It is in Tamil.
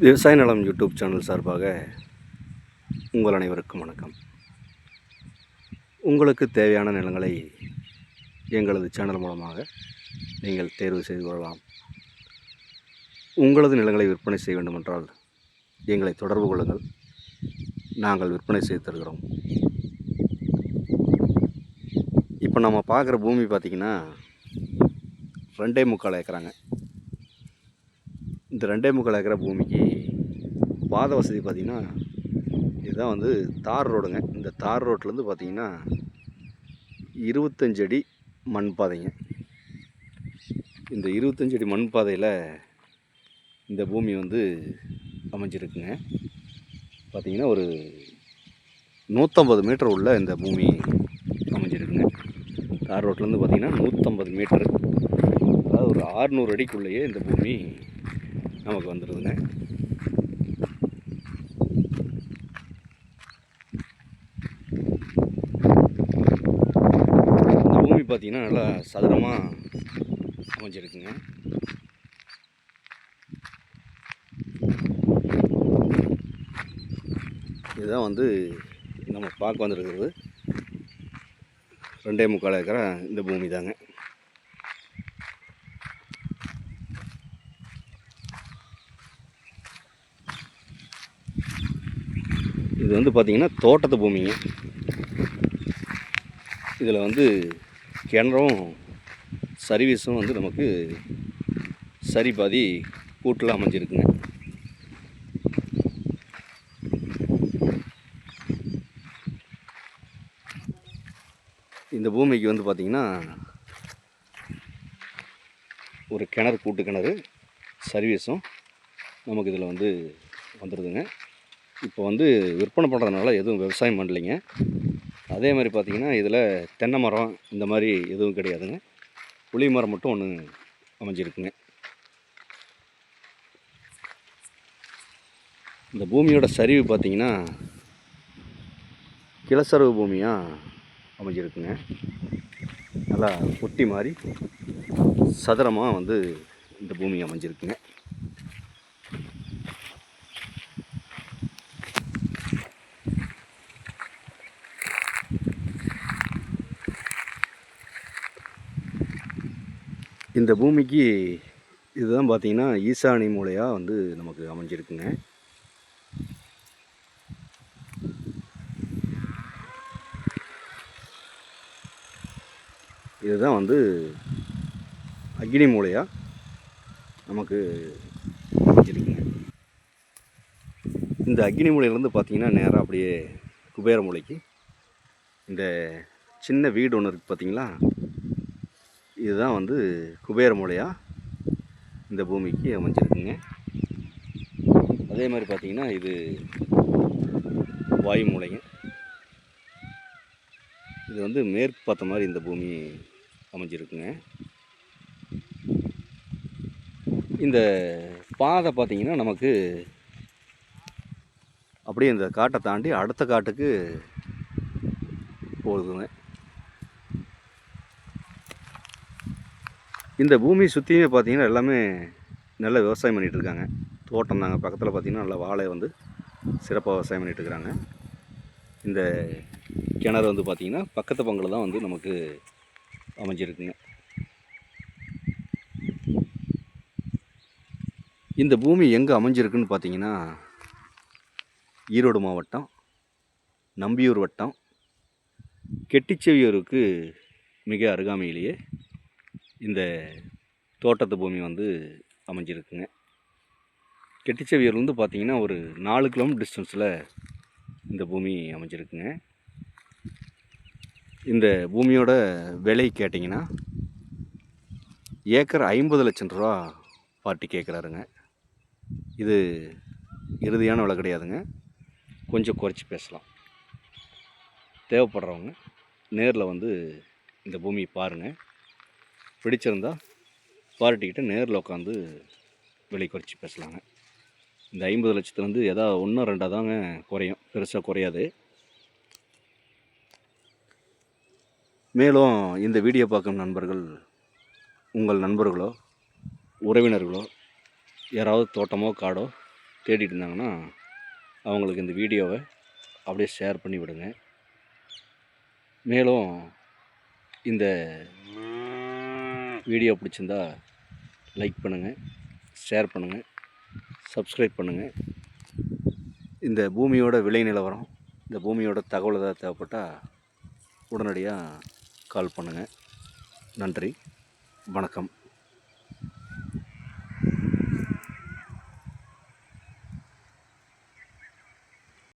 விவசாய நலம் யூடியூப் சேனல் சார்பாக உங்கள் அனைவருக்கும் வணக்கம். உங்களுக்கு தேவையான நிலங்களை எங்களது சேனல் மூலமாக நீங்கள் தேர்வு செய்து கொள்ளலாம். உங்களது நிலங்களை விற்பனை செய்ய வேண்டுமென்றால் எங்களை தொடர்பு கொள்ளுங்கள். நாங்கள் விற்பனை செய்து தருகிறோம். இப்போ நம்ம பார்க்குற பூமி பார்த்திங்கன்னா 2.25 ஏக்கராங்க. இந்த 2.25 ஏக்கரா பூமிக்கு பாத வசதி பார்த்திங்கன்னா இதுதான் வந்து தார் ரோடுங்க. இந்த தார் ரோட்லேருந்து பார்த்திங்கன்னா 25 அடி மண் பாதைங்க. இந்த 25 அடி மண் பாதையில் இந்த பூமி வந்து அமைஞ்சிருக்குங்க. பார்த்திங்கன்னா ஒரு 150 மீட்டர் உள்ள இந்த பூமி அமைஞ்சிருக்குங்க. தார் ரோட்லேருந்து பார்த்திங்கன்னா 150 மீட்டரு, அதாவது ஒரு 600 அடிக்குள்ளேயே இந்த பூமி நமக்கு வந்துடுதுங்க. இந்த பூமி பார்த்திங்கன்னா நல்லா சதுரமாக அமைஞ்சிருக்குங்க. இதுதான் வந்து நம்ம பார்க்க வந்துருக்கிறது 2.25 ஏக்கரா இந்த பூமி தாங்க. இது வந்து பார்த்திங்கன்னா தோட்டத்து பூமிங்க. இதில் வந்து கிணறும் சர்வீஸும் வந்து நமக்கு சரி பாதி கூட்டில் அமைஞ்சிருக்குங்க. இந்த பூமிக்கு வந்து பார்த்திங்கன்னா ஒரு கிணறு, கூட்டு கிணறு சர்வீஸும் நமக்கு இதில் வந்து வந்துடுதுங்க. இப்போ வந்து விற்பனை பண்ணுறதுனால எதுவும் விவசாயம் பண்ணலைங்க. அதே மாதிரி பார்த்திங்கன்னா இதில் தென்னை மரம் இந்த மாதிரி எதுவும் கிடையாதுங்க. புளி மரம் மட்டும் ஒன்று அமைஞ்சிருக்குங்க. இந்த பூமியோட சரிவு பார்த்திங்கன்னா கிளசரவு பூமியாக அமைஞ்சிருக்குங்க. நல்லா பொட்டி மாதிரி சதுரமாக வந்து இந்த பூமி அமைஞ்சிருக்குங்க. இந்த பூமிக்கு இதுதான் பார்த்திங்கன்னா ஈசானி மூலையாக வந்து நமக்கு அமைஞ்சிருக்குங்க. இதுதான் வந்து அக்னி மூலையாக நமக்கு அமைஞ்சிருக்குங்க. இந்த அக்னி மூலையிலேருந்து பார்த்திங்கன்னா நேராக அப்படியே குபேர மூலைக்கு இந்த சின்ன வீடு ஒன்று இருக்குது பார்த்திங்களா, இதுதான் வந்து குபேர மூலையாக இந்த பூமிக்கு அமைஞ்சிருக்குங்க. அதே மாதிரி பார்த்திங்கன்னா இது வாயு மூலைங்க. இது வந்து மேற்கு பார்த்த மாதிரி இந்த பூமி அமைஞ்சிருக்குங்க. இந்த பாதை பார்த்திங்கன்னா நமக்கு அப்படியே இந்த காட்டை தாண்டி அடுத்த காட்டுக்கு போகுதுங்க. இந்த பூமி சுற்றியுமே பார்த்திங்கன்னா எல்லாமே நல்ல விவசாயம் பண்ணிகிட்ருக்காங்க. தோட்டம் தாங்க. பக்கத்தில் பார்த்திங்கன்னா நல்லா வாழை வந்து சிறப்பாக விவசாயம் பண்ணிகிட்ருக்குறாங்க. இந்த கிணறு வந்து பார்த்திங்கன்னா பக்கத்து பங்கில் தான் வந்து நமக்கு அமைஞ்சிருக்குங்க. இந்த பூமி எங்கே அமைஞ்சிருக்குன்னு பார்த்திங்கன்னா ஈரோடு மாவட்டம் நம்பியூர் வட்டம் கெட்டிச்செவியூருக்கு மிக அருகாமையிலேயே இந்த தோட்டத்து பூமி வந்து அமைஞ்சிருக்குங்க. கெட்டிச்செவியூர்லேருந்து பார்த்திங்கன்னா ஒரு 4 கிலோமீட்டர் டிஸ்டன்ஸில் இந்த பூமி அமைஞ்சிருக்குங்க. இந்த பூமியோட விலை கேட்டிங்கன்னா ஏக்கர் 50 லட்சம் ரூபா பார்ட்டி கேட்குறாருங்க. இது இறுதியான விலை கிடையாதுங்க. கொஞ்சம் குறைச்சி பேசலாம். தேவைப்படுறவங்க நேரில் வந்து இந்த பூமியை பாருங்கள். பிடிச்சிருந்தா பார்ட்டிக்கிட்ட நேரில் உட்காந்து விலை குறைச்சி பேசலாங்க. இந்த 50 லட்சத்துலேருந்து ஏதாவது 1-2 தாங்க குறையும், பெருசாக குறையாது. மேலும் இந்த வீடியோ பார்க்கும் நண்பர்கள் உங்கள் நண்பர்களோ உறவினர்களோ யாராவது தோட்டமோ காடோ தேடிட்டு இருந்தாங்கன்னா அவங்களுக்கு இந்த வீடியோவை அப்படியே ஷேர் பண்ணி விடுங்க. மேலும் இந்த வீடியோ பிடிச்சிருந்தா லைக் பண்ணுங்கள், ஷேர் பண்ணுங்கள், சப்ஸ்கிரைப் பண்ணுங்கள். இந்த பூமியோட விலை நிலவரம், இந்த பூமியோட தகவல் ஏதாவது தேவைப்பட்டால் உடனடியாக கால் பண்ணுங்கள். நன்றி, வணக்கம்.